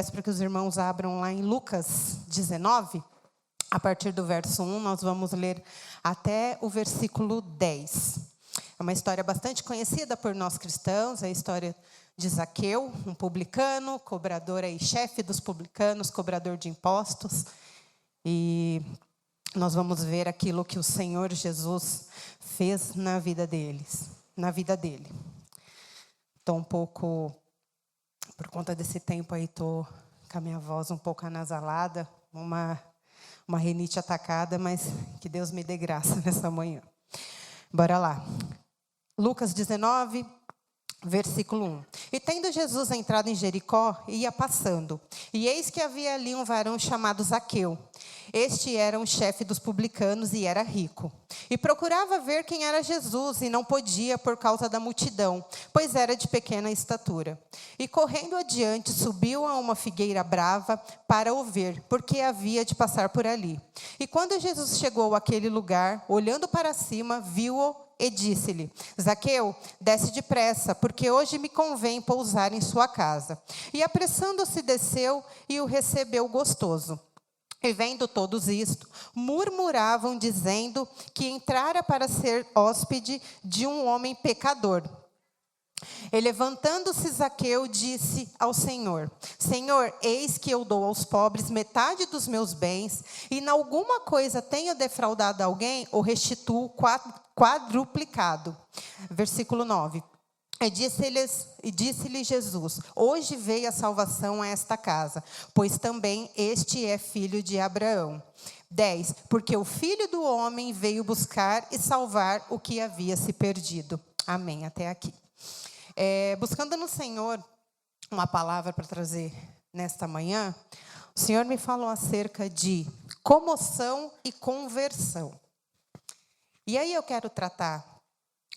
Peço para que os irmãos abram lá em Lucas 19, a partir do verso 1, nós vamos ler até o versículo 10. É uma história bastante conhecida por nós cristãos, é a história de Zaqueu, um publicano, cobrador e chefe dos publicanos, cobrador de impostos. E nós vamos ver aquilo que o Senhor Jesus fez na vida dele. Estou um pouco, por conta desse tempo aí, estou com a minha voz um pouco anasalada, uma rinite atacada, mas que Deus me dê graça nessa manhã. Bora lá. Lucas 19, versículo 1. E tendo Jesus entrado em Jericó, ia passando. E eis que havia ali um varão chamado Zaqueu. Este era um chefe dos publicanos e era rico. E procurava ver quem era Jesus, e não podia por causa da multidão, pois era de pequena estatura. E correndo adiante, subiu a uma figueira brava para o ver, porque havia de passar por ali. E quando Jesus chegou àquele lugar, olhando para cima, viu-o e disse-lhe: Zaqueu, desce depressa, porque hoje me convém pousar em sua casa. E apressando-se, desceu e o recebeu gostoso. E vendo todos isto, murmuravam, dizendo que entrara para ser hóspede de um homem pecador. E levantando-se Zaqueu, disse ao Senhor: Senhor, eis que eu dou aos pobres metade dos meus bens, e em alguma coisa tenho defraudado alguém, ou restituo quadruplicado. Versículo 9. E disse-lhe Jesus: Hoje veio a salvação a esta casa, pois também este é filho de Abraão. 10. Porque o Filho do Homem veio buscar e salvar o que havia se perdido. Amém. Até aqui. Buscando no Senhor uma palavra para trazer nesta manhã, o Senhor me falou acerca de comoção e conversão. E aí eu quero tratar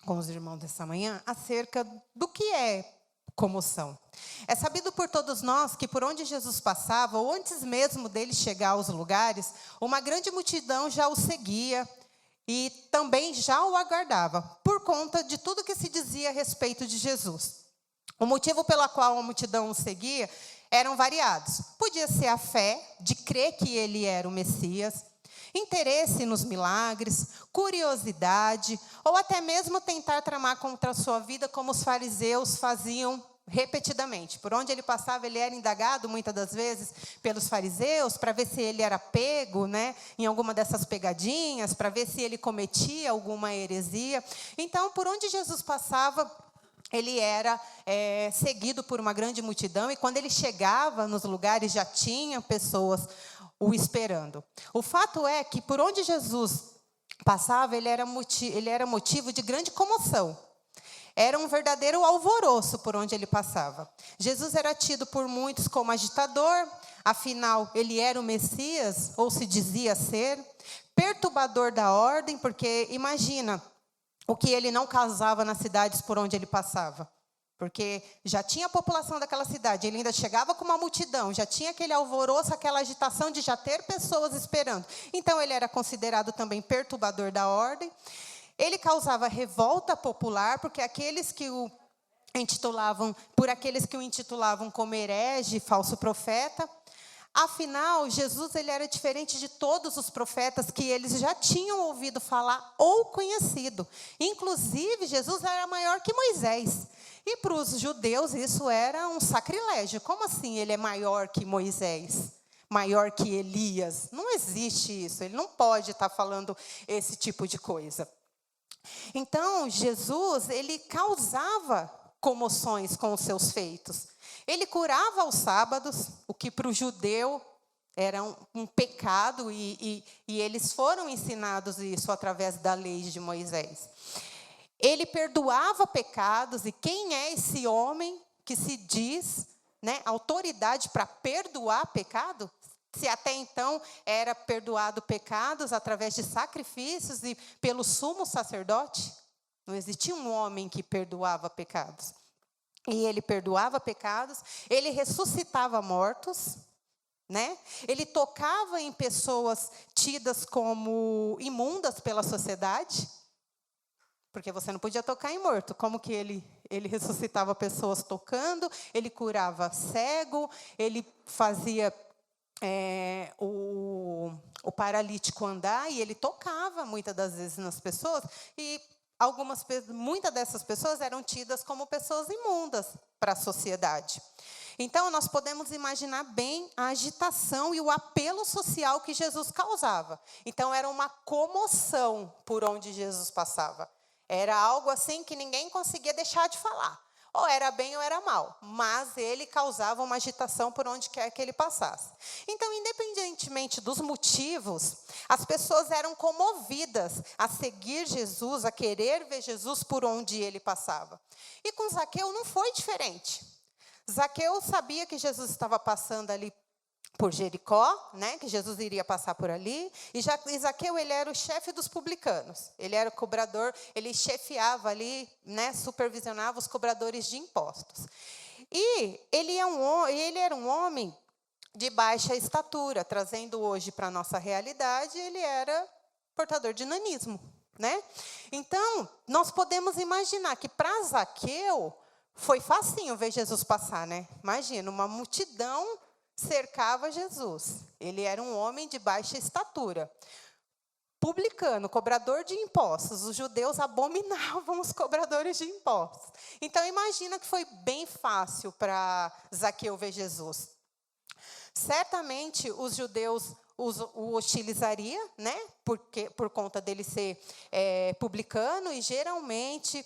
com os irmãos dessa manhã acerca do que é comoção. É sabido por todos nós que por onde Jesus passava, ou antes mesmo dele chegar aos lugares, uma grande multidão já o seguia e também já o aguardava, por conta de tudo que se dizia a respeito de Jesus. O motivo pelo qual a multidão o seguia eram variados. Podia ser a fé de crer que ele era o Messias, interesse nos milagres, curiosidade, ou até mesmo tentar tramar contra a sua vida, como os fariseus faziam repetidamente. Por onde ele passava, ele era indagado, muitas das vezes, pelos fariseus, para ver se ele era pego, em alguma dessas pegadinhas, para ver se ele cometia alguma heresia. Então, por onde Jesus passava, ele era seguido por uma grande multidão, e quando ele chegava nos lugares, já tinha pessoas o esperando. O fato é que por onde Jesus passava, ele era motivo de grande comoção. Era um verdadeiro alvoroço por onde ele passava. Jesus era tido por muitos como agitador, afinal, ele era o Messias, ou se dizia ser, perturbador da ordem, porque imagina o que ele não causava nas cidades por onde ele passava. Porque já tinha a população daquela cidade, ele ainda chegava com uma multidão, já tinha aquele alvoroço, aquela agitação de já ter pessoas esperando. Então, ele era considerado também perturbador da ordem. Ele causava revolta popular, porque aqueles que o intitulavam como herege, falso profeta. Afinal, Jesus ele era diferente de todos os profetas que eles já tinham ouvido falar ou conhecido. Inclusive, Jesus era maior que Moisés. E para os judeus isso era um sacrilégio. Como assim ele é maior que Moisés? Maior que Elias? Não existe isso. Ele não pode estar falando esse tipo de coisa. Então, Jesus, ele causava comoções com os seus feitos. Ele curava aos sábados, o que para o judeu era um pecado, e eles foram ensinados isso através da lei de Moisés. Ele perdoava pecados, e quem é esse homem que se diz, autoridade para perdoar pecado? Se até então era perdoado pecados através de sacrifícios e pelo sumo sacerdote, não existia um homem que perdoava pecados. E ele perdoava pecados, ele ressuscitava mortos, Ele tocava em pessoas tidas como imundas pela sociedade, porque você não podia tocar em morto. Como que ele Ele ressuscitava pessoas tocando, ele curava cego, ele fazia o paralítico andar, e ele tocava muitas das vezes nas pessoas, e muitas dessas pessoas eram tidas como pessoas imundas para a sociedade. Então, nós podemos imaginar bem a agitação e o apelo social que Jesus causava. Então, era uma comoção por onde Jesus passava. Era algo assim que ninguém conseguia deixar de falar. Ou era bem ou era mal, mas ele causava uma agitação por onde quer que ele passasse. Então, independentemente dos motivos, as pessoas eram comovidas a seguir Jesus, a querer ver Jesus por onde ele passava. E com Zaqueu não foi diferente. Zaqueu sabia que Jesus estava passando ali por Jericó, né, que Jesus iria passar por ali, e Zaqueu, ele era o chefe dos publicanos, ele era o cobrador, ele chefiava ali, né, supervisionava os cobradores de impostos. E ele era um homem de baixa estatura, trazendo hoje para a nossa realidade, ele era portador de nanismo, né? Então, nós podemos imaginar que para Zaqueu foi facinho ver Jesus passar, né? Imagina, uma multidão cercava Jesus. Ele era um homem de baixa estatura. Publicano, cobrador de impostos. Os judeus abominavam os cobradores de impostos. Então, imagina que foi bem fácil para Zaqueu ver Jesus. Certamente, os judeus o hostilizaria, né? Por conta dele ser publicano, e geralmente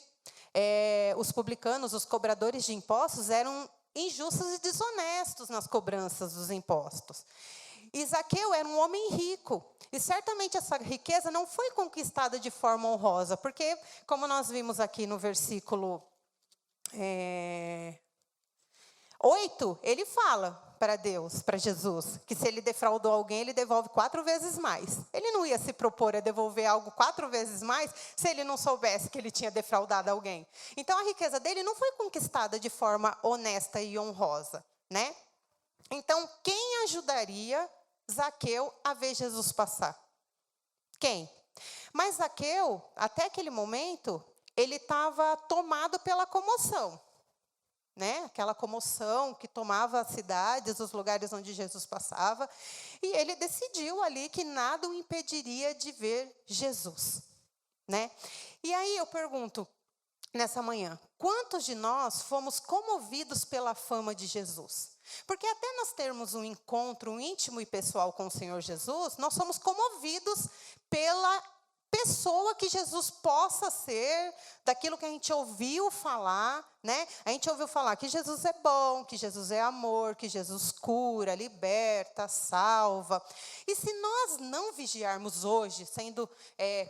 os publicanos, os cobradores de impostos, eram injustos e desonestos nas cobranças dos impostos. E Zaqueu era um homem rico, e certamente essa riqueza não foi conquistada de forma honrosa, porque, como nós vimos aqui no versículo 8, ele fala para Deus, para Jesus, que se ele defraudou alguém, ele devolve 4 vezes mais. Ele não ia se propor a devolver algo 4 vezes mais, se ele não soubesse que ele tinha defraudado alguém. Então, a riqueza dele não foi conquistada de forma honesta e honrosa, né? Então, quem ajudaria Zaqueu a ver Jesus passar? Quem? Mas Zaqueu, até aquele momento, ele estava tomado pela comoção. Né? Aquela comoção que tomava as cidades, os lugares onde Jesus passava, e ele decidiu ali que nada o impediria de ver Jesus, né? E aí eu pergunto, nessa manhã, quantos de nós fomos comovidos pela fama de Jesus? Porque até nós termos um encontro íntimo e pessoal com o Senhor Jesus, nós somos comovidos pela pessoa que Jesus possa ser, daquilo que a gente ouviu falar, né? A gente ouviu falar que Jesus é bom, que Jesus é amor, que Jesus cura, liberta, salva. E se nós não vigiarmos hoje, sendo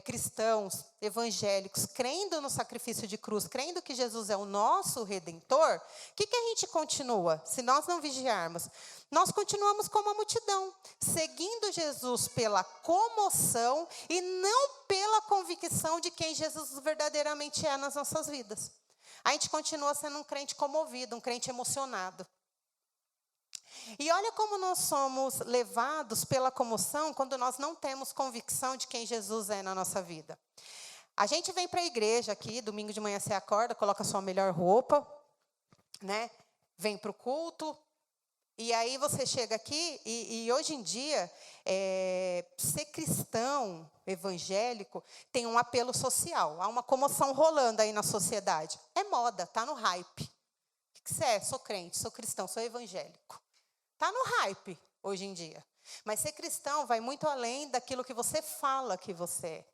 cristãos, evangélicos, crendo no sacrifício de cruz, crendo que Jesus é o nosso Redentor, o que a gente continua? Se nós não vigiarmos, nós continuamos como a multidão, seguindo Jesus pela comoção e não pela convicção de quem Jesus verdadeiramente é nas nossas vidas. A gente continua sendo um crente comovido, um crente emocionado. E olha como nós somos levados pela comoção quando nós não temos convicção de quem Jesus é na nossa vida. A gente vem para a igreja aqui, domingo de manhã você acorda, coloca a sua melhor roupa, né? Vem para o culto. E aí você chega aqui e hoje em dia, ser cristão, evangélico, tem um apelo social. Há uma comoção rolando aí na sociedade. É moda, está no hype. O que você é? Sou crente, sou cristão, sou evangélico. Está no hype hoje em dia. Mas ser cristão vai muito além daquilo que você fala que você é.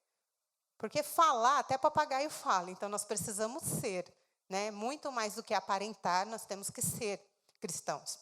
Porque falar, até papagaio fala. Então, nós precisamos ser, né? Muito mais do que aparentar, nós temos que ser cristãos.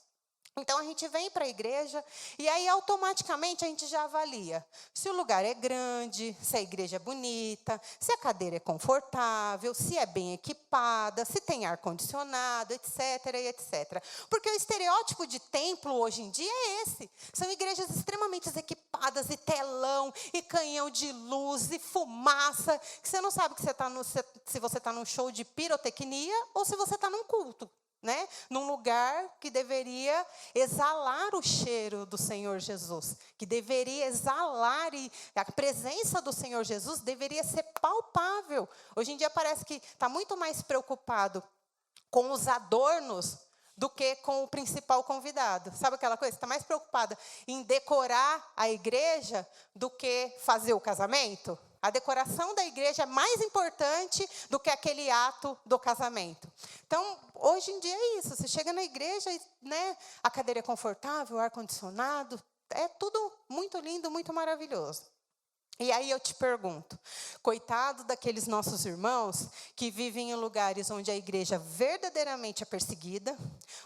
Então, a gente vem para a igreja e aí, automaticamente, a gente já avalia se o lugar é grande, se a igreja é bonita, se a cadeira é confortável, se é bem equipada, se tem ar-condicionado, etc, e etc. Porque o estereótipo de templo, hoje em dia, é esse. São igrejas extremamente equipadas, e telão, e canhão de luz, e fumaça, que você não sabe que se você está num show de pirotecnia ou se você está num culto. Né? Num lugar que deveria exalar o cheiro do Senhor Jesus, que deveria exalar, e a presença do Senhor Jesus deveria ser palpável. Hoje em dia parece que está muito mais preocupado com os adornos do que com o principal convidado. Sabe aquela coisa? Você está mais preocupada em decorar a igreja do que fazer o casamento? A decoração da igreja é mais importante do que aquele ato do casamento. Então, hoje em dia é isso. Você chega na igreja, né, a cadeira é confortável, o ar-condicionado, é tudo muito lindo, muito maravilhoso. E aí eu te pergunto, coitado daqueles nossos irmãos que vivem em lugares onde a igreja verdadeiramente é perseguida,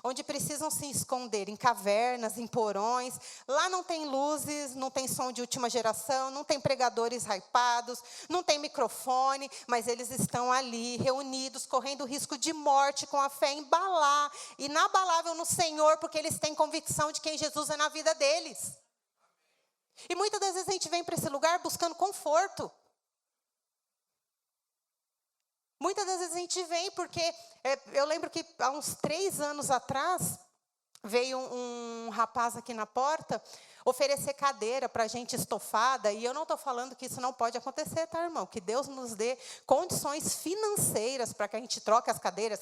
onde precisam se esconder em cavernas, em porões, lá não tem luzes, não tem som de última geração, não tem pregadores hypados, não tem microfone, mas eles estão ali reunidos, correndo risco de morte, com a fé inabalável no Senhor, porque eles têm convicção de quem Jesus é na vida deles. E muitas das vezes a gente vem para esse lugar buscando conforto. Muitas das vezes a gente vem porque... eu lembro que há uns 3 anos atrás, veio um rapaz aqui na porta oferecer cadeira para gente estofada. E eu não estou falando que isso não pode acontecer, tá, irmão? Que Deus nos dê condições financeiras para que a gente troque as cadeiras,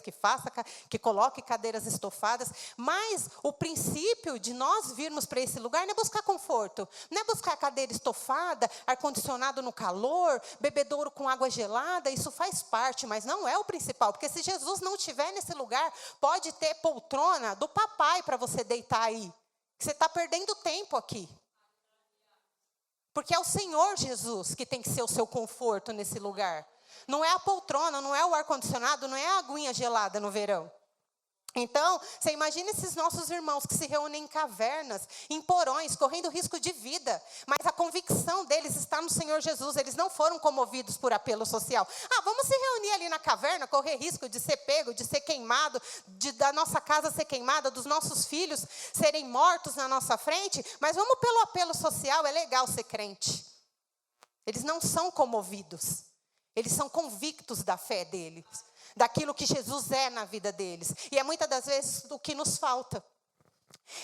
que coloque cadeiras estofadas. Mas o princípio de nós virmos para esse lugar não é buscar conforto. Não é buscar cadeira estofada, ar-condicionado no calor, bebedouro com água gelada. Isso faz parte, mas não é o principal. Porque se Jesus não estiver nesse lugar, pode ter poltrona do papai para você deitar aí. Você está perdendo tempo aqui. Porque é o Senhor Jesus que tem que ser o seu conforto nesse lugar. Não é a poltrona, não é o ar-condicionado, não é a aguinha gelada no verão. Então, você imagina esses nossos irmãos que se reúnem em cavernas, em porões, correndo risco de vida. Mas a convicção deles está no Senhor Jesus. Eles não foram comovidos por apelo social. Vamos se reunir ali na caverna, correr risco de ser pego, de ser queimado, da nossa casa ser queimada, dos nossos filhos serem mortos na nossa frente. Mas vamos pelo apelo social, é legal ser crente. Eles não são comovidos. Eles são convictos da fé deles. Daquilo que Jesus é na vida deles. E é muitas das vezes o que nos falta.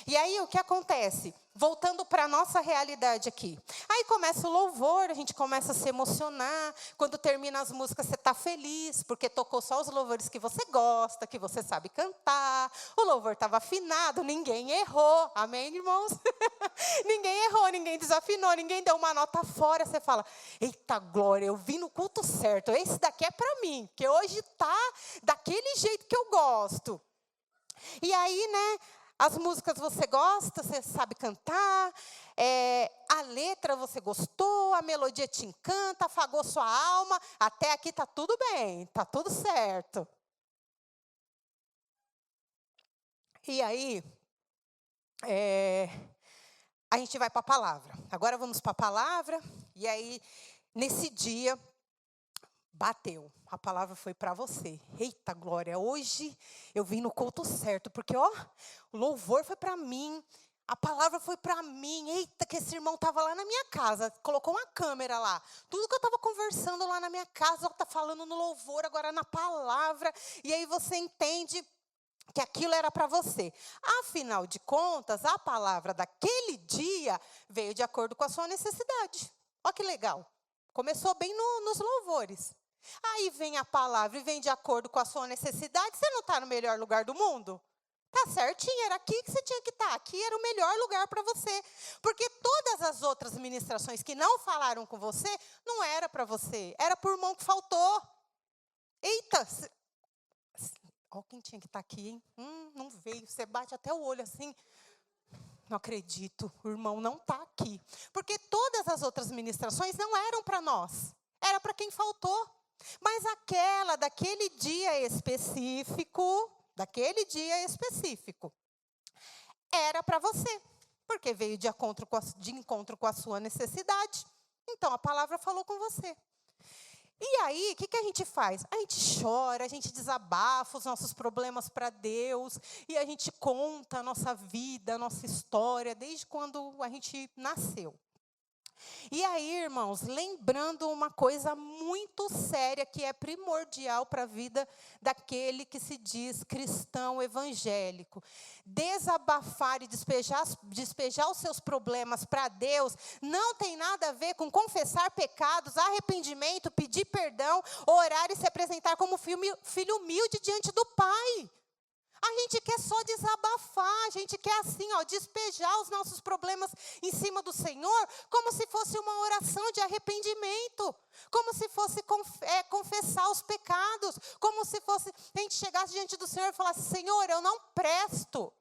E aí o que acontece? Voltando para a nossa realidade aqui. Aí começa o louvor, a gente começa a se emocionar. Quando termina as músicas, você está feliz, porque tocou só os louvores que você gosta, que você sabe cantar. O louvor estava afinado, ninguém errou. Amém, irmãos? Ninguém errou, ninguém desafinou, ninguém deu uma nota fora. Você fala, eita glória, eu vim no culto certo. Esse daqui é para mim, que hoje está daquele jeito que eu gosto. E aí, né? As músicas você gosta, você sabe cantar, a letra você gostou, a melodia te encanta, afagou sua alma, até aqui está tudo bem, está tudo certo. E aí, a gente vai para a palavra. Agora vamos para a palavra, e aí, nesse dia, bateu. A palavra foi para você. Eita, glória, hoje eu vim no culto certo, porque, o louvor foi para mim, a palavra foi para mim. Eita, que esse irmão estava lá na minha casa, colocou uma câmera lá. Tudo que eu estava conversando lá na minha casa, está falando no louvor, agora na palavra. E aí você entende que aquilo era para você. Afinal de contas, a palavra daquele dia veio de acordo com a sua necessidade. Olha que legal. Começou bem nos louvores. Aí vem a palavra e vem de acordo com a sua necessidade. Você não está no melhor lugar do mundo? Está certinho, era aqui que você tinha que estar. Aqui era o melhor lugar para você. Porque todas as outras ministrações que não falaram com você, não era para você. Era por mão que faltou. Eita! Olha quem tinha que estar aqui, hein? Não veio. Você bate até o olho assim. Não acredito, o irmão não está aqui. Porque todas as outras ministrações não eram para nós. Era para quem faltou. Mas aquela daquele dia específico, era para você. Porque veio de encontro com a sua necessidade. Então, a palavra falou com você. E aí, o que a gente faz? A gente chora, a gente desabafa os nossos problemas para Deus. E a gente conta a nossa vida, a nossa história, desde quando a gente nasceu. E aí, irmãos, lembrando uma coisa muito séria que é primordial para a vida daquele que se diz cristão evangélico. Desabafar e despejar os seus problemas para Deus não tem nada a ver com confessar pecados, arrependimento, pedir perdão, orar e se apresentar como filho humilde diante do Pai. A gente quer só desabafar, a gente quer assim, despejar os nossos problemas em cima do Senhor, como se fosse uma oração de arrependimento, como se fosse confessar os pecados, como se fosse a gente chegasse diante do Senhor e falasse: Senhor, eu não presto.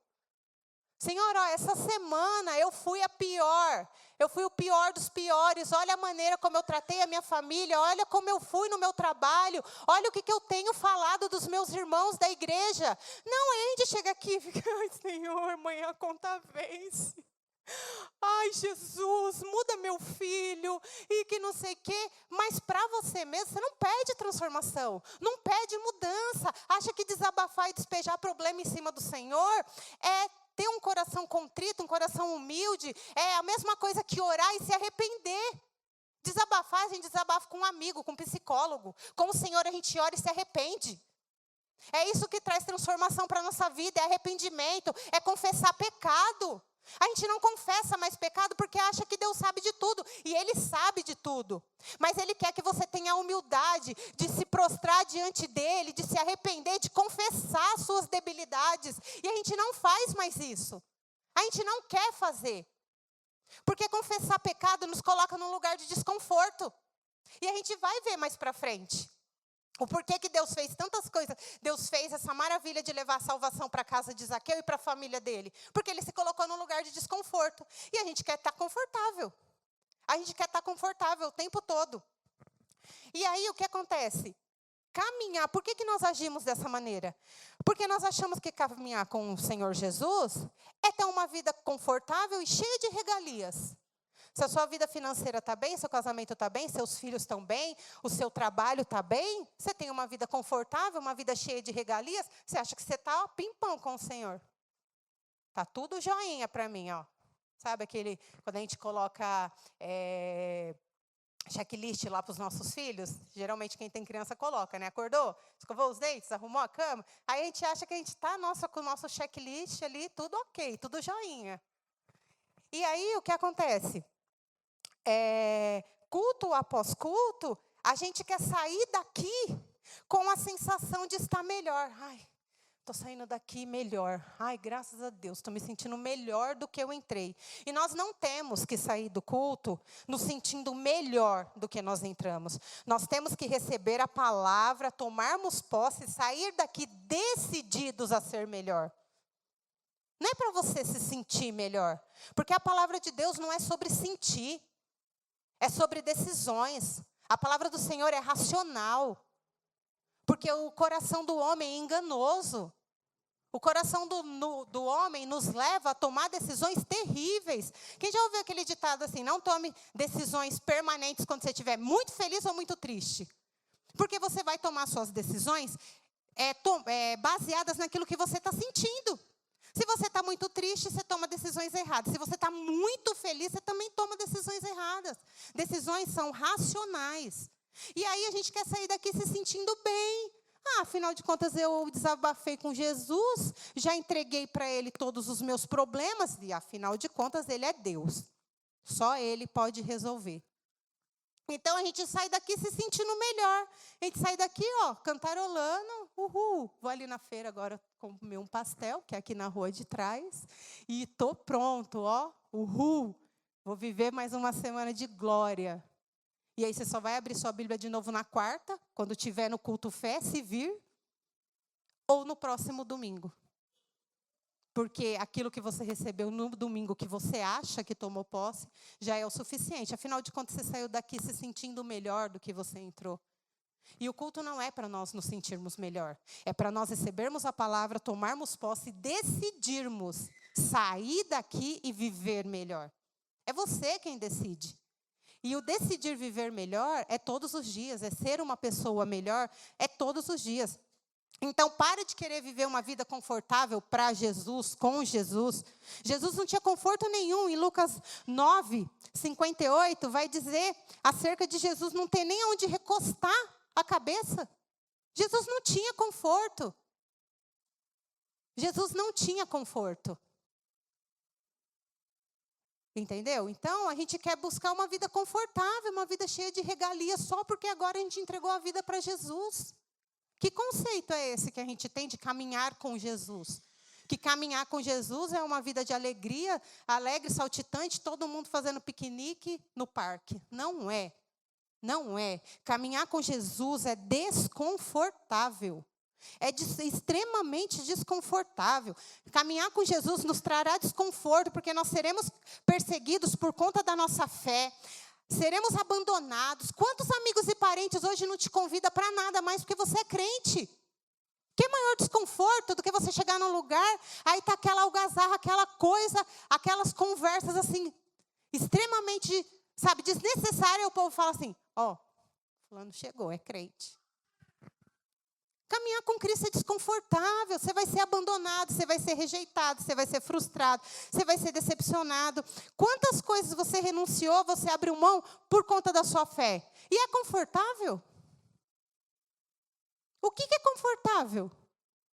Senhor, essa semana eu fui o pior dos piores, olha a maneira como eu tratei a minha família, olha como eu fui no meu trabalho, olha o que eu tenho falado dos meus irmãos da igreja. Não, a gente chega aqui e fica: ai, Senhor, amanhã a conta vence. Ai, Jesus, muda meu filho, e que não sei o quê. Mas para você mesmo, você não pede transformação, não pede mudança. Acha que desabafar e despejar problema em cima do Senhor é ter um coração contrito, um coração humilde, é a mesma coisa que orar e se arrepender. Desabafar, a gente desabafa com um amigo, com um psicólogo. Com o Senhor a gente ora e se arrepende. É isso que traz transformação para a nossa vida, é arrependimento, é confessar pecado. A gente não confessa mais pecado porque acha que Deus sabe de tudo. E Ele sabe de tudo. Mas Ele quer que você tenha a humildade de se prostrar diante dEle, de se arrepender, de confessar suas debilidades. E a gente não faz mais isso. A gente não quer fazer. Porque confessar pecado nos coloca num lugar de desconforto. E a gente vai ver mais para frente. O porquê que Deus fez tantas coisas. Deus fez essa maravilha de levar a salvação para a casa de Zaqueu e para a família dele. Porque ele se colocou num lugar de desconforto. E a gente quer estar confortável. A gente quer estar confortável o tempo todo. E aí o que acontece? Caminhar. Por que nós agimos dessa maneira? Porque nós achamos que caminhar com o Senhor Jesus é ter uma vida confortável e cheia de regalias. Se a sua vida financeira está bem, seu casamento está bem, seus filhos estão bem, o seu trabalho está bem, você tem uma vida confortável, uma vida cheia de regalias, você acha que você está pimpão com o Senhor. Está tudo joinha para mim, ó. Sabe quando a gente coloca checklist lá para os nossos filhos? Geralmente quem tem criança coloca, né? Acordou, escovou os dentes, arrumou a cama. Aí a gente acha que a gente está com o nosso checklist ali, tudo ok, tudo joinha. E aí o que acontece? Culto após culto, a gente quer sair daqui com a sensação de estar melhor. Ai, estou saindo daqui melhor. Ai, graças a Deus, estou me sentindo melhor do que eu entrei. E nós não temos que sair do culto nos sentindo melhor do que nós entramos. Nós temos que receber a palavra, tomarmos posse, sair daqui decididos a ser melhor. Não é para você se sentir melhor, porque a palavra de Deus não é sobre sentir. É sobre decisões. A palavra do Senhor é racional. Porque o coração do homem é enganoso. O coração do homem nos leva a tomar decisões terríveis. Quem já ouviu aquele ditado assim: não tome decisões permanentes quando você estiver muito feliz ou muito triste? Porque você vai tomar suas decisões baseadas naquilo que você está sentindo. Se você está muito triste, você toma decisões erradas. Se você está muito feliz, você também toma decisões erradas. Decisões são racionais. E aí a gente quer sair daqui se sentindo bem. Afinal de contas, eu desabafei com Jesus, já entreguei para Ele todos os meus problemas, e afinal de contas, Ele é Deus. Só Ele pode resolver. Então, a gente sai daqui se sentindo melhor. A gente sai daqui, cantarolando. Uhul, vou ali na feira agora comer um pastel, que é aqui na rua de trás. E estou pronto, uhul. Vou viver mais uma semana de glória. E aí você só vai abrir sua Bíblia de novo na quarta, quando tiver no culto fé, se vir. Ou no próximo domingo. Porque aquilo que você recebeu no domingo, que você acha que tomou posse, já é o suficiente. Afinal de contas, você saiu daqui se sentindo melhor do que você entrou. E o culto não é para nós nos sentirmos melhor. É para nós recebermos a palavra, tomarmos posse e decidirmos sair daqui e viver melhor. É você quem decide. E o decidir viver melhor é todos os dias. É ser uma pessoa melhor, é todos os dias. Então, para de querer viver uma vida confortável para Jesus, com Jesus. Jesus não tinha conforto nenhum. Em Lucas 9, 58 vai dizer acerca de Jesus não ter nem onde recostar a cabeça. Jesus não tinha conforto. Jesus não tinha conforto. Entendeu? Então, a gente quer buscar uma vida confortável, uma vida cheia de regalias, só porque agora a gente entregou a vida para Jesus. Que conceito é esse que a gente tem de caminhar com Jesus? Que caminhar com Jesus é uma vida de alegria, alegre, saltitante, todo mundo fazendo piquenique no parque. Não é. Não é. Caminhar com Jesus é desconfortável. É extremamente desconfortável. Caminhar com Jesus nos trará desconforto, porque nós seremos perseguidos por conta da nossa fé. Seremos abandonados. Quantos amigos e parentes hoje não te convidam para nada mais porque você é crente? Que maior desconforto do que você chegar num lugar, aí está aquela algazarra, aquela coisa, aquelas conversas assim, extremamente, sabe, desnecessárias. O povo fala assim, ó, fulano chegou, é crente. Caminhar com Cristo é desconfortável, você vai ser abandonado, você vai ser rejeitado, você vai ser frustrado, você vai ser decepcionado. Quantas coisas você renunciou, você abriu mão por conta da sua fé? E é confortável? O que é confortável?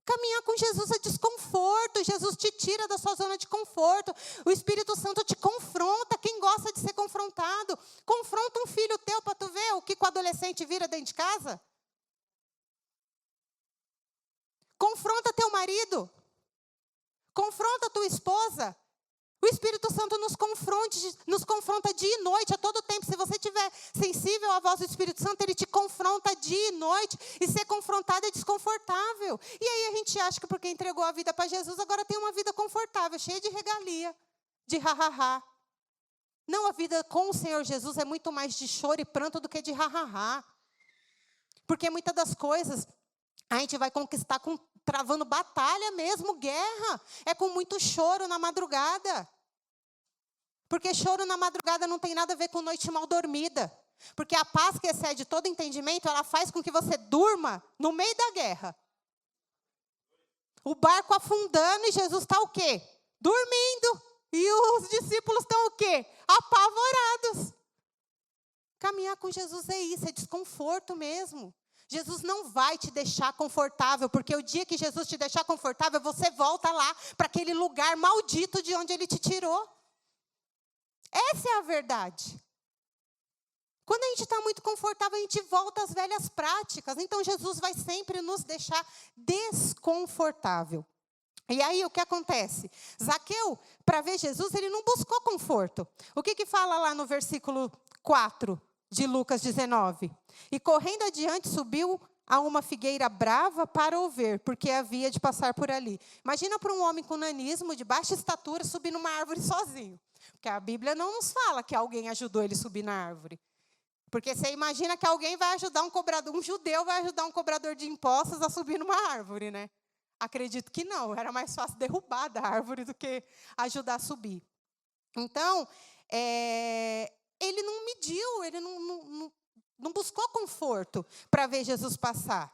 Caminhar com Jesus é desconforto. Jesus te tira da sua zona de conforto. O Espírito Santo te confronta. Quem gosta de ser confrontado? Confronta um filho teu para tu ver o que o adolescente vira dentro de casa. Confronta teu marido. Confronta tua esposa. O Espírito Santo nos confronta dia e noite, a todo tempo. Se você estiver sensível à voz do Espírito Santo, ele te confronta dia e noite. E ser confrontado é desconfortável. E aí a gente acha que porque entregou a vida para Jesus, agora tem uma vida confortável, cheia de regalia, de ha-ha-ha. Não, a vida com o Senhor Jesus é muito mais de choro e pranto do que de ha-ha-ha. Porque muitas das coisas a gente vai conquistar travando batalha mesmo, guerra. É com muito choro na madrugada. Porque choro na madrugada não tem nada a ver com noite mal dormida. Porque a paz que excede todo entendimento, ela faz com que você durma no meio da guerra. O barco afundando e Jesus está o quê? Dormindo. E os discípulos estão o quê? Apavorados. Caminhar com Jesus é isso, é desconforto mesmo. Jesus não vai te deixar confortável, porque o dia que Jesus te deixar confortável, você volta lá para aquele lugar maldito de onde Ele te tirou. Essa é a verdade. Quando a gente está muito confortável, a gente volta às velhas práticas. Então, Jesus vai sempre nos deixar desconfortável. E aí, o que acontece? Zaqueu, para ver Jesus, ele não buscou conforto. O que fala lá no versículo 4 de Lucas 19? E correndo adiante, subiu a uma figueira brava para o ver, porque havia de passar por ali. Imagina para um homem com nanismo, de baixa estatura, subir numa árvore sozinho. Porque a Bíblia não nos fala que alguém ajudou ele a subir na árvore. Porque você imagina que alguém vai ajudar um judeu vai ajudar um cobrador de impostos a subir numa árvore, né? Acredito que não, era mais fácil derrubar da árvore do que ajudar a subir. Então, ele não mediu, ele não buscou conforto para ver Jesus passar.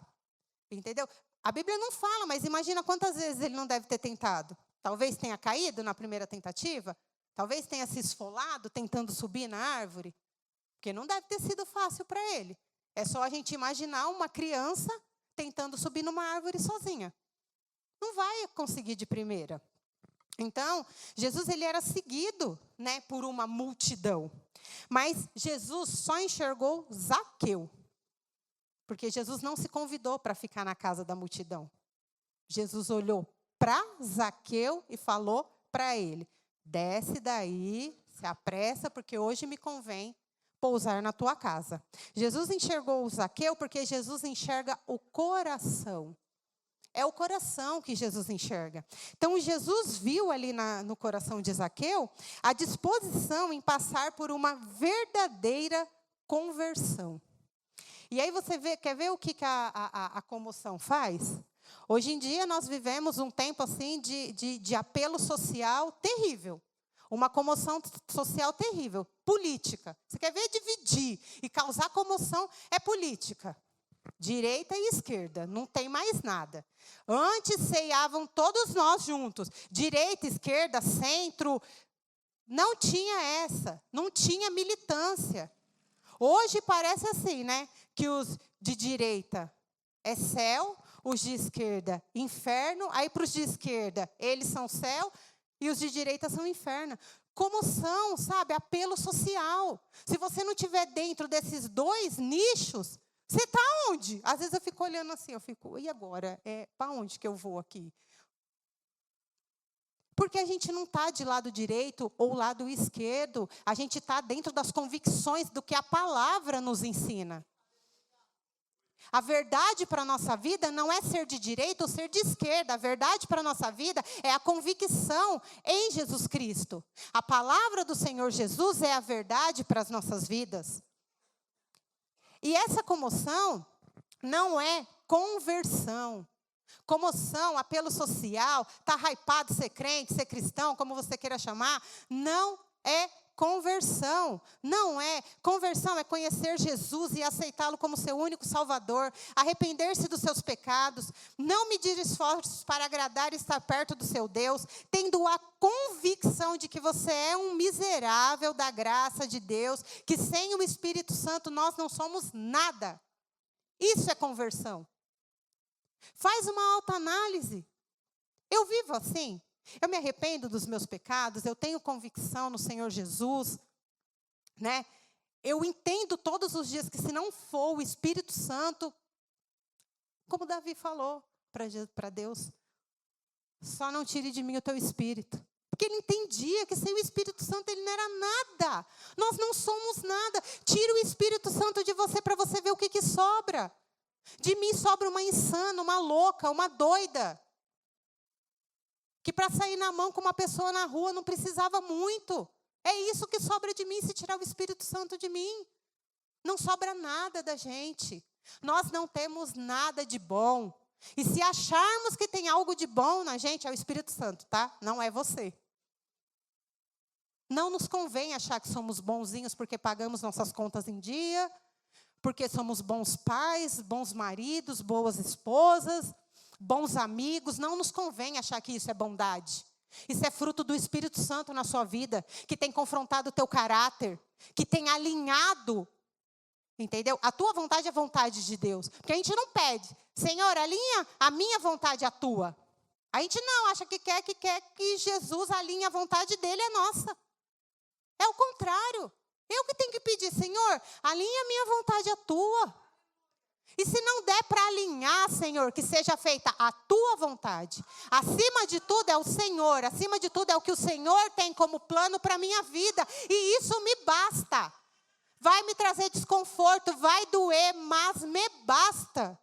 Entendeu? A Bíblia não fala, mas imagina quantas vezes ele não deve ter tentado. Talvez tenha caído na primeira tentativa. Talvez tenha se esfolado tentando subir na árvore. Porque não deve ter sido fácil para ele. É só a gente imaginar uma criança tentando subir numa árvore sozinha. Não vai conseguir de primeira. Então, Jesus ele era seguido, né, por uma multidão. Mas Jesus só enxergou Zaqueu. Porque Jesus não se convidou para ficar na casa da multidão. Jesus olhou para Zaqueu e falou para ele: desce daí, se apressa, porque hoje me convém pousar na tua casa. Jesus enxergou o Zaqueu porque Jesus enxerga o coração. É o coração que Jesus enxerga. Então, Jesus viu ali no coração de Zaqueu a disposição em passar por uma verdadeira conversão. E aí você quer ver o que a comoção faz? Hoje em dia nós vivemos um tempo assim de apelo social terrível. Uma comoção social terrível. Política. Você quer ver dividir e causar comoção? É política. Direita e esquerda, não tem mais nada. Antes ceiavam todos nós juntos. Direita, esquerda, centro, Não tinha essa, não tinha militância. Hoje parece assim, né? Que os de direita é céu, os de esquerda inferno, aí para os de esquerda eles são céu e os de direita são inferno. Como são, sabe, apelo social. Se você não estiver dentro desses dois nichos, você está onde? Às vezes eu fico olhando assim, eu fico, e agora? Para onde que eu vou aqui? Porque a gente não está de lado direito ou lado esquerdo. A gente está dentro das convicções do que a palavra nos ensina. A verdade para a nossa vida não é ser de direita ou ser de esquerda. A verdade para a nossa vida é a convicção em Jesus Cristo. A palavra do Senhor Jesus é a verdade para as nossas vidas. E essa comoção não é conversão. Comoção, apelo social, está hypado ser crente, ser cristão, como você queira chamar, não é conversão. Não é. Conversão é conhecer Jesus e aceitá-lo como seu único Salvador, arrepender-se dos seus pecados, não medir esforços para agradar e estar perto do seu Deus, tendo a convicção de que você é um miserável da graça de Deus, que sem o Espírito Santo nós não somos nada. Isso é conversão. Faz uma autoanálise. Eu vivo assim? Eu me arrependo dos meus pecados? Eu tenho convicção no Senhor Jesus? Né? Eu entendo todos os dias que se não for o Espírito Santo, como Davi falou para Deus, só não tire de mim o teu Espírito. Porque ele entendia que sem o Espírito Santo ele não era nada. Nós não somos nada. Tira o Espírito Santo de você para você ver o que sobra. De mim sobra uma insana, uma louca, uma doida. Que para sair na mão com uma pessoa na rua não precisava muito. É isso que sobra de mim se tirar o Espírito Santo de mim. Não sobra nada da gente. Nós não temos nada de bom. E se acharmos que tem algo de bom na gente, é o Espírito Santo, tá? Não é você. Não nos convém achar que somos bonzinhos porque pagamos nossas contas em dia, porque somos bons pais, bons maridos, boas esposas, bons amigos. Não nos convém achar que isso é bondade. Isso é fruto do Espírito Santo na sua vida, que tem confrontado o teu caráter, que tem alinhado, entendeu? A tua vontade é a vontade de Deus. Porque a gente não pede, Senhor, alinha a minha vontade à tua. A gente não acha que quer que Jesus alinhe a vontade dele à nossa. É o contrário. Eu que tenho que pedir, Senhor, alinha a minha vontade à tua. E se não der para alinhar, Senhor, que seja feita a tua vontade. Acima de tudo é o Senhor, acima de tudo é o que o Senhor tem como plano para a minha vida. E isso me basta. Vai me trazer desconforto, vai doer, mas me basta.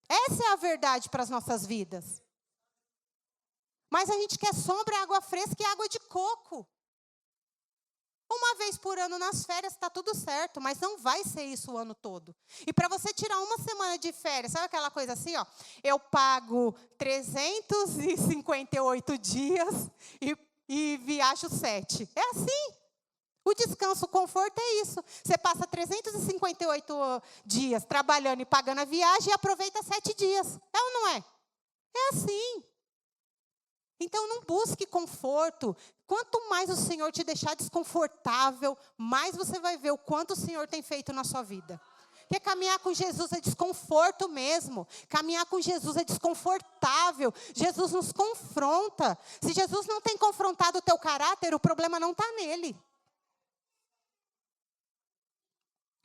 Essa é a verdade para as nossas vidas. Mas a gente quer sombra, água fresca e água de coco. Uma vez por ano nas férias está tudo certo, mas não vai ser isso o ano todo. E para você tirar uma semana de férias, sabe aquela coisa assim, ó? Eu pago 358 dias e viajo 7. É assim. O descanso, o conforto é isso. Você passa 358 dias trabalhando e pagando a viagem e aproveita 7 dias. É ou não é? É assim. Então, não busque conforto. Quanto mais o Senhor te deixar desconfortável, mais você vai ver o quanto o Senhor tem feito na sua vida. Porque caminhar com Jesus é desconforto mesmo. Caminhar com Jesus é desconfortável. Jesus nos confronta. Se Jesus não tem confrontado o teu caráter, o problema não está nele.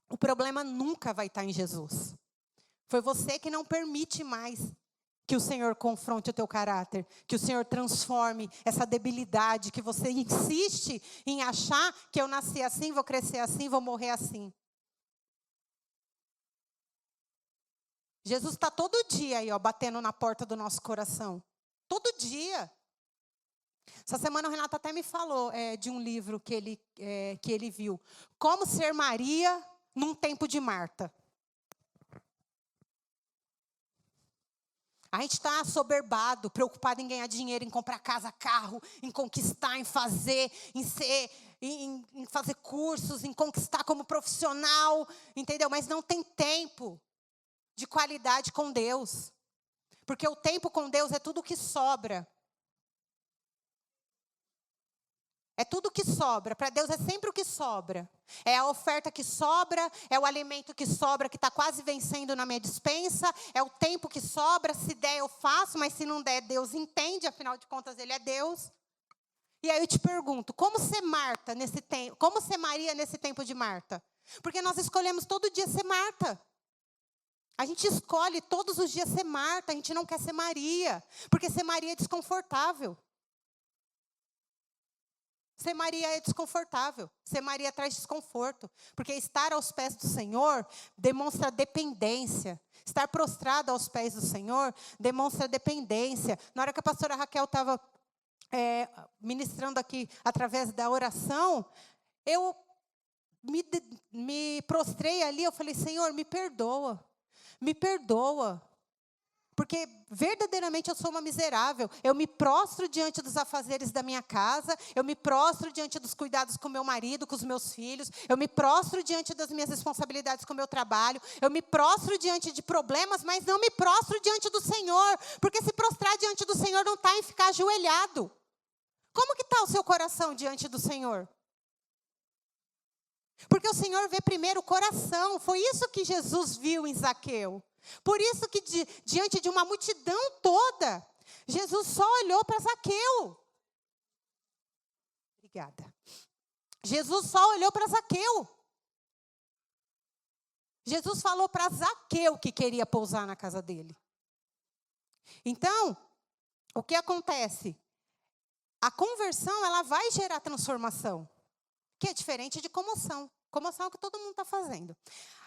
O problema nunca vai estar em Jesus. Foi você que não permite mais que o Senhor confronte o teu caráter, que o Senhor transforme essa debilidade, que você insiste em achar que eu nasci assim, vou crescer assim, vou morrer assim. Jesus está todo dia aí, ó, batendo na porta do nosso coração. Todo dia. Essa semana o Renato até me falou de um livro que ele viu. Como ser Maria num tempo de Marta. A gente está assoberbado, preocupado em ganhar dinheiro, em comprar casa, carro, em conquistar, em fazer, em fazer cursos, em conquistar como profissional, entendeu? Mas não tem tempo de qualidade com Deus. Porque o tempo com Deus é tudo o que sobra. É tudo que sobra. Para Deus é sempre o que sobra. É a oferta que sobra, é o alimento que sobra, que está quase vencendo na minha despensa, é o tempo que sobra, se der eu faço, mas se não der, Deus entende, afinal de contas Ele é Deus. E aí eu te pergunto, como ser Marta nesse tempo? Como ser Maria nesse tempo de Marta? Porque nós escolhemos todo dia ser Marta. A gente escolhe todos os dias ser Marta, a gente não quer ser Maria, porque ser Maria é desconfortável. Ser Maria é desconfortável. Ser Maria traz desconforto. Porque estar aos pés do Senhor demonstra dependência. Estar prostrado aos pés do Senhor demonstra dependência. Na hora que a pastora Raquel estava ministrando aqui através da oração, eu me prostrei ali, eu falei, Senhor, me perdoa. Me perdoa. Porque verdadeiramente eu sou uma miserável. Eu me prostro diante dos afazeres da minha casa. Eu me prostro diante dos cuidados com meu marido, com os meus filhos. Eu me prostro diante das minhas responsabilidades com o meu trabalho. Eu me prostro diante de problemas, mas não me prostro diante do Senhor. Porque se prostrar diante do Senhor não está em ficar ajoelhado. Como que está o seu coração diante do Senhor? Porque o Senhor vê primeiro o coração. Foi isso que Jesus viu em Zaqueu. Por isso que diante de uma multidão toda, Jesus só olhou para Zaqueu. Obrigada. Jesus só olhou para Zaqueu. Jesus falou para Zaqueu que queria pousar na casa dele. Então, o que acontece? A conversão, ela vai gerar transformação, que é diferente de comoção. Comoção é o que todo mundo está fazendo.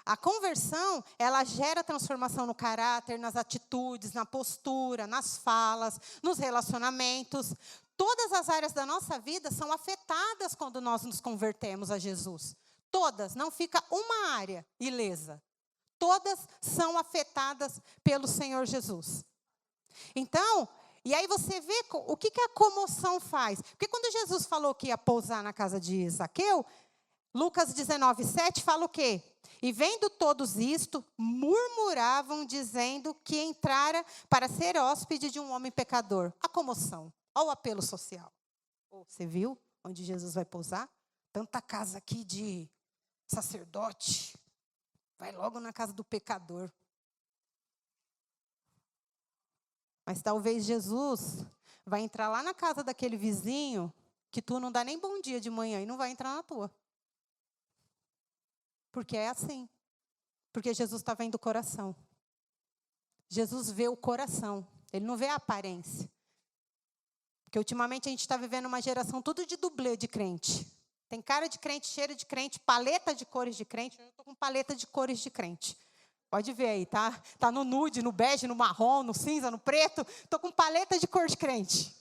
A conversão, ela gera transformação no caráter, nas atitudes, na postura, nas falas, nos relacionamentos. Todas as áreas da nossa vida são afetadas quando nós nos convertemos a Jesus. Todas, não fica uma área ilesa. Todas são afetadas pelo Senhor Jesus. Então, e aí você vê o que a comoção faz. Porque quando Jesus falou que ia pousar na casa de Zaqueu, Lucas 19:7 fala o quê? E vendo todos isto, murmuravam, dizendo que entrara para ser hóspede de um homem pecador. A comoção, olha o apelo social. Você viu onde Jesus vai pousar? Tanta casa aqui de sacerdote. Vai logo na casa do pecador. Mas talvez Jesus vai entrar lá na casa daquele vizinho que tu não dá nem bom dia de manhã e não vai entrar na tua. Porque é assim. Porque Jesus está vendo o coração. Jesus vê o coração. Ele não vê a aparência. Porque ultimamente a gente está vivendo uma geração tudo de dublê de crente. Tem cara de crente, cheiro de crente, paleta de cores de crente. Eu estou com paleta de cores de crente. Pode ver aí, tá? Tá no nude, no bege, no marrom, no cinza, no preto. Estou com paleta de cor de crente.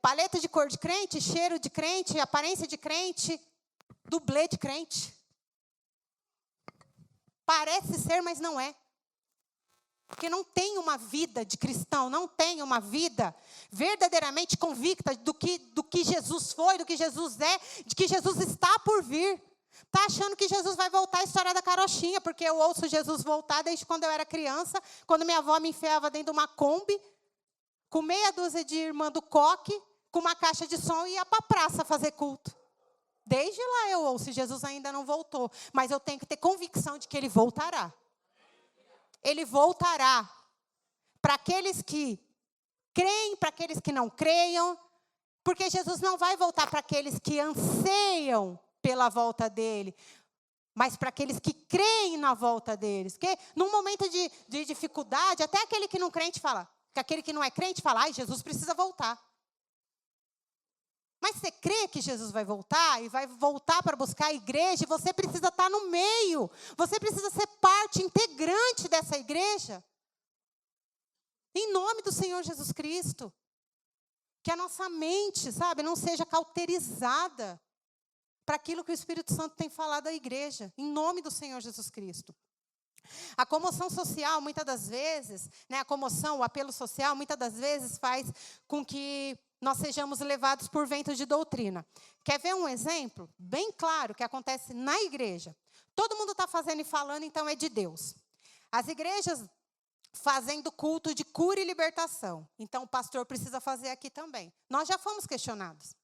Paleta de cor de crente, cheiro de crente, aparência de crente. Dublê de crente. Parece ser, mas não é. Porque não tem uma vida de cristão, não tem uma vida verdadeiramente convicta do que Jesus foi, do que Jesus é, de que Jesus está por vir. Está achando que Jesus vai voltar a história da carochinha, porque eu ouço Jesus voltar desde quando eu era criança, quando minha avó me enfiava dentro de uma Kombi, com meia dúzia de irmã do coque, com uma caixa de som e ia para a praça fazer culto. Desde lá eu ouço, Jesus ainda não voltou. Mas eu tenho que ter convicção de que Ele voltará. Ele voltará. Para aqueles que creem, para aqueles que não creiam. Porque Jesus não vai voltar para aqueles que anseiam pela volta dEle. Mas para aqueles que creem na volta deles. Porque num momento de dificuldade, até aquele que não crente fala. Que aquele que não é crente fala, ai, Jesus precisa voltar. Mas você crê que Jesus vai voltar e vai voltar para buscar a igreja, e você precisa estar no meio. Você precisa ser parte integrante dessa igreja. Em nome do Senhor Jesus Cristo. Que a nossa mente, sabe, não seja cauterizada para aquilo que o Espírito Santo tem falado à igreja. Em nome do Senhor Jesus Cristo. A comoção social, muitas das vezes, a comoção, o apelo social, muitas das vezes faz com que nós sejamos levados por ventos de doutrina. Quer ver um exemplo bem claro que acontece na igreja? Todo mundo está fazendo e falando, então é de Deus. As igrejas fazendo culto de cura e libertação. Então, o pastor precisa fazer aqui também. Nós já fomos questionados.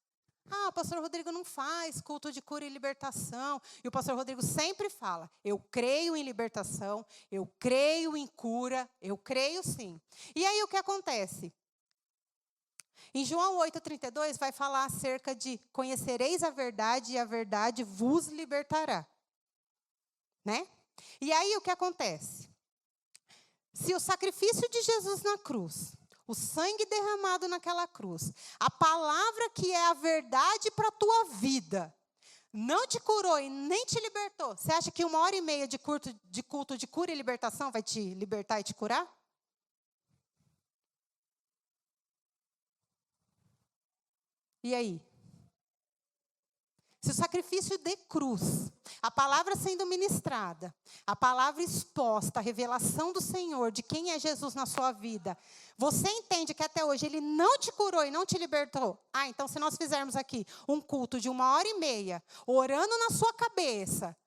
O pastor Rodrigo não faz culto de cura e libertação. E o pastor Rodrigo sempre fala, eu creio em libertação, eu creio em cura, eu creio sim. E aí o que acontece? Em João 8,32 vai falar acerca de conhecereis a verdade e a verdade vos libertará. Né? E aí o que acontece? Se o sacrifício de Jesus na cruz, o sangue derramado naquela cruz, a palavra que é a verdade para a tua vida, não te curou e nem te libertou, você acha que 1h30 de culto de cura e libertação vai te libertar e te curar? E aí? Se o sacrifício de cruz, a palavra sendo ministrada, a palavra exposta, a revelação do Senhor, de quem é Jesus na sua vida, você entende que até hoje Ele não te curou e não te libertou? Então se nós fizermos aqui um culto de 1h30, orando na sua cabeça,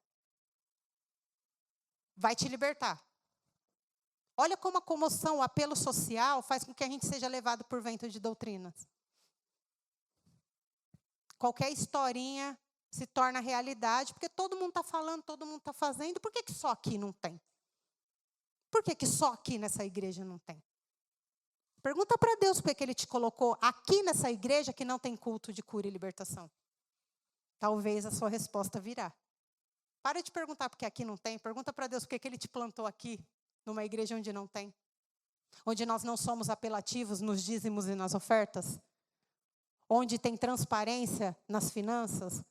vai te libertar. Olha como a comoção, o apelo social faz com que a gente seja levado por vento de doutrinas. Qualquer historinha se torna realidade, porque todo mundo está falando, todo mundo está fazendo. Por que só aqui não tem? Por que só aqui nessa igreja não tem? Pergunta para Deus por que Ele te colocou aqui nessa igreja que não tem culto de cura e libertação. Talvez a sua resposta virá. Para de perguntar por que aqui não tem. Pergunta para Deus por que Ele te plantou aqui, numa igreja onde não tem. Onde nós não somos apelativos nos dízimos e nas ofertas. Onde tem transparência nas finanças.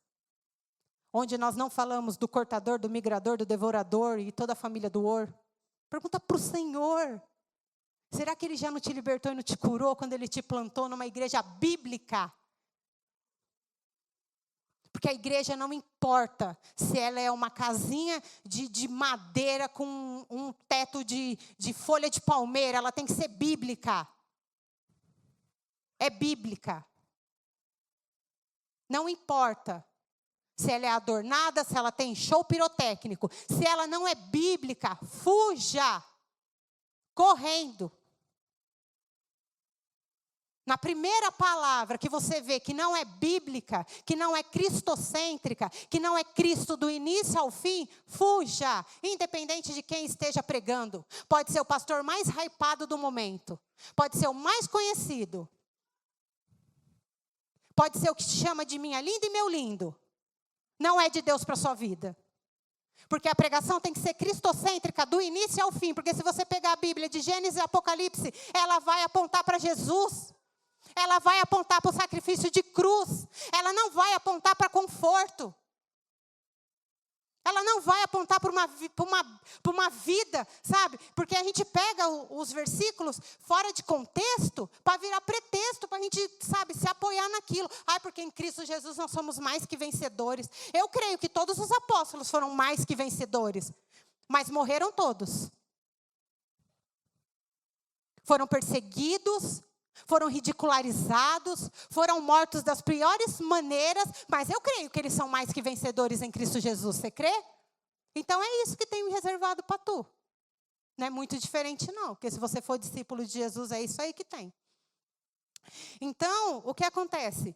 Onde nós não falamos do cortador, do migrador, do devorador e toda a família do Or. Pergunta para o Senhor. Será que Ele já não te libertou e não te curou quando Ele te plantou numa igreja bíblica? Porque a igreja não importa se ela é uma casinha de madeira com um teto de folha de palmeira. Ela tem que ser bíblica. É bíblica. Não importa se ela é adornada, se ela tem show pirotécnico. Se ela não é bíblica, fuja. Correndo. Na primeira palavra que você vê que não é bíblica, que não é cristocêntrica, que não é Cristo do início ao fim, fuja. Independente de quem esteja pregando. Pode ser o pastor mais hypado do momento. Pode ser o mais conhecido. Pode ser o que te chama de minha linda e meu lindo. Não é de Deus para a sua vida. Porque a pregação tem que ser cristocêntrica do início ao fim. Porque se você pegar a Bíblia de Gênesis e Apocalipse, ela vai apontar para Jesus. Ela vai apontar para o sacrifício de cruz. Ela não vai apontar para conforto. Ela não vai apontar para uma vida, sabe? Porque a gente pega os versículos fora de contexto para virar pretexto, para a gente, sabe, se apoiar naquilo. Porque em Cristo Jesus nós somos mais que vencedores. Eu creio que todos os apóstolos foram mais que vencedores, mas morreram todos. Foram perseguidos, foram ridicularizados, foram mortos das piores maneiras, mas eu creio que eles são mais que vencedores em Cristo Jesus, você crê? Então é isso que tem reservado para tu. Não é muito diferente não, porque se você for discípulo de Jesus, é isso aí que tem. Então, o que acontece?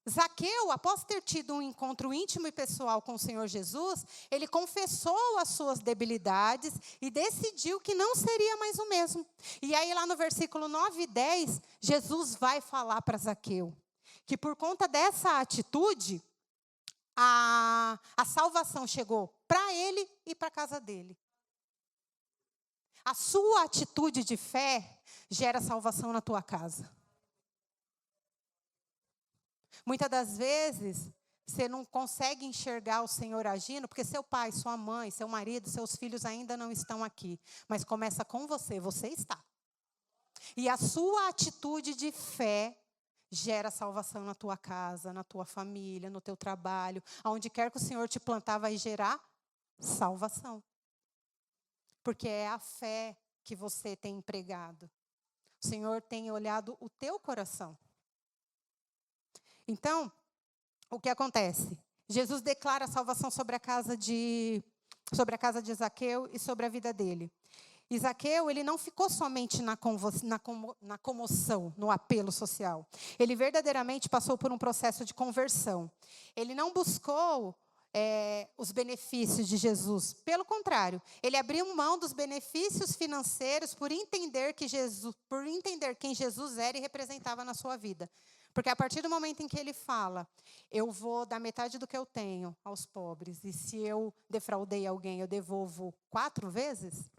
Zaqueu, após ter tido um encontro íntimo e pessoal com o Senhor Jesus, ele confessou as suas debilidades e decidiu que não seria mais o mesmo. E aí lá no versículo 9 e 10, Jesus vai falar para Zaqueu que por conta dessa atitude, a salvação chegou para ele e para a casa dele. A sua atitude de fé gera salvação na tua casa. Muitas das vezes, você não consegue enxergar o Senhor agindo, porque seu pai, sua mãe, seu marido, seus filhos ainda não estão aqui. Mas começa com você, você está. E a sua atitude de fé gera salvação na tua casa, na tua família, no teu trabalho. Aonde quer que o Senhor te plantar, vai gerar salvação. Porque é a fé que você tem empregado. O Senhor tem olhado o teu coração. Então, o que acontece? Jesus declara a salvação sobre a casa de Zaqueu e sobre a vida dele. E Zaqueu, ele não ficou somente na comoção, no apelo social. Ele verdadeiramente passou por um processo de conversão. Ele não buscou os benefícios de Jesus. Pelo contrário, ele abriu mão dos benefícios financeiros por entender quem Jesus era e representava na sua vida. Porque a partir do momento em que ele fala, eu vou dar metade do que eu tenho aos pobres, e se eu defraudei alguém, eu devolvo 4 vezes...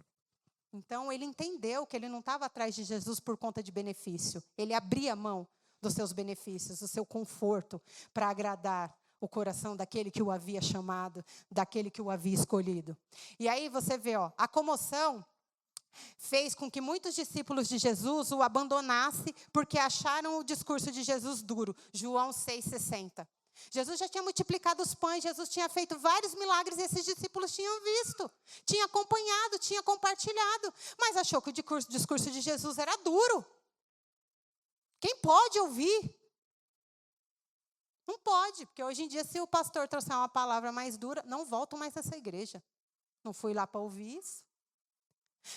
Então, ele entendeu que ele não estava atrás de Jesus por conta de benefício. Ele abria mão dos seus benefícios, do seu conforto, para agradar o coração daquele que o havia chamado, daquele que o havia escolhido. E aí você vê, a comoção fez com que muitos discípulos de Jesus o abandonassem porque acharam o discurso de Jesus duro. João 6,60. Jesus já tinha multiplicado os pães, Jesus tinha feito vários milagres e esses discípulos tinham visto, tinham acompanhado, tinham compartilhado, mas achou que o discurso de Jesus era duro. Quem pode ouvir? Não pode, porque hoje em dia, se o pastor trouxer uma palavra mais dura, não volto mais nessa igreja. Não fui lá para ouvir isso.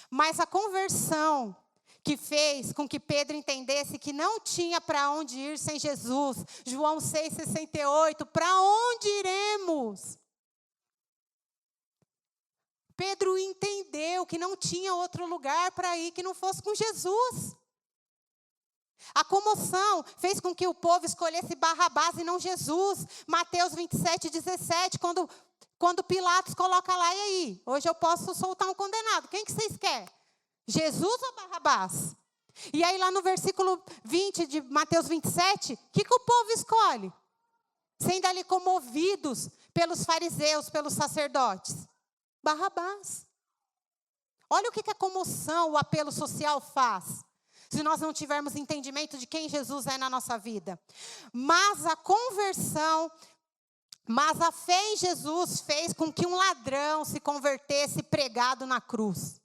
Mas a conversão que fez com que Pedro entendesse que não tinha para onde ir sem Jesus. João 6,68, para onde iremos? Pedro entendeu que não tinha outro lugar para ir que não fosse com Jesus. A comoção fez com que o povo escolhesse Barrabás e não Jesus. Mateus 27,17, quando Pilatos coloca lá, e aí? Hoje eu posso soltar um condenado. Quem que vocês querem? Jesus ou Barrabás? E aí lá no versículo 20 de Mateus 27, o que o povo escolhe? Sendo ali comovidos pelos fariseus, pelos sacerdotes. Barrabás. Olha o que a comoção, o apelo social faz. Se nós não tivermos entendimento de quem Jesus é na nossa vida. Mas a conversão, mas a fé em Jesus fez com que um ladrão se convertesse pregado na cruz.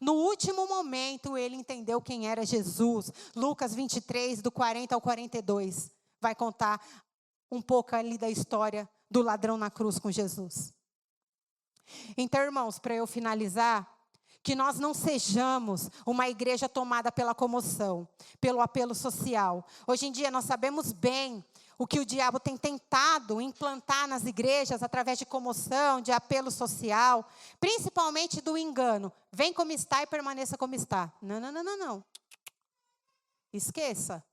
No último momento, ele entendeu quem era Jesus. Lucas 23, do 40 ao 42, vai contar um pouco ali da história do ladrão na cruz com Jesus. Então, irmãos, para eu finalizar, que nós não sejamos uma igreja tomada pela comoção, pelo apelo social. Hoje em dia, nós sabemos bem o que o diabo tem tentado implantar nas igrejas através de comoção, de apelo social, principalmente do engano. Vem como está e permaneça como está. Não. Esqueça.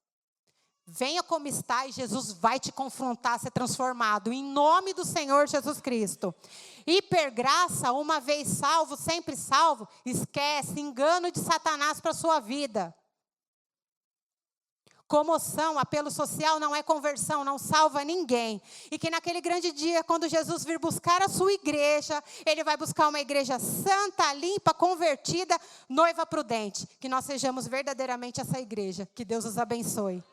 Venha como está e Jesus vai te confrontar, ser transformado. Em nome do Senhor Jesus Cristo. Hipergraça, uma vez salvo, sempre salvo. Esquece, engano de Satanás para a sua vida. Comoção, apelo social não é conversão, não salva ninguém. E que naquele grande dia, quando Jesus vir buscar a sua igreja, Ele vai buscar uma igreja santa, limpa, convertida, noiva prudente. Que nós sejamos verdadeiramente essa igreja. Que Deus os abençoe.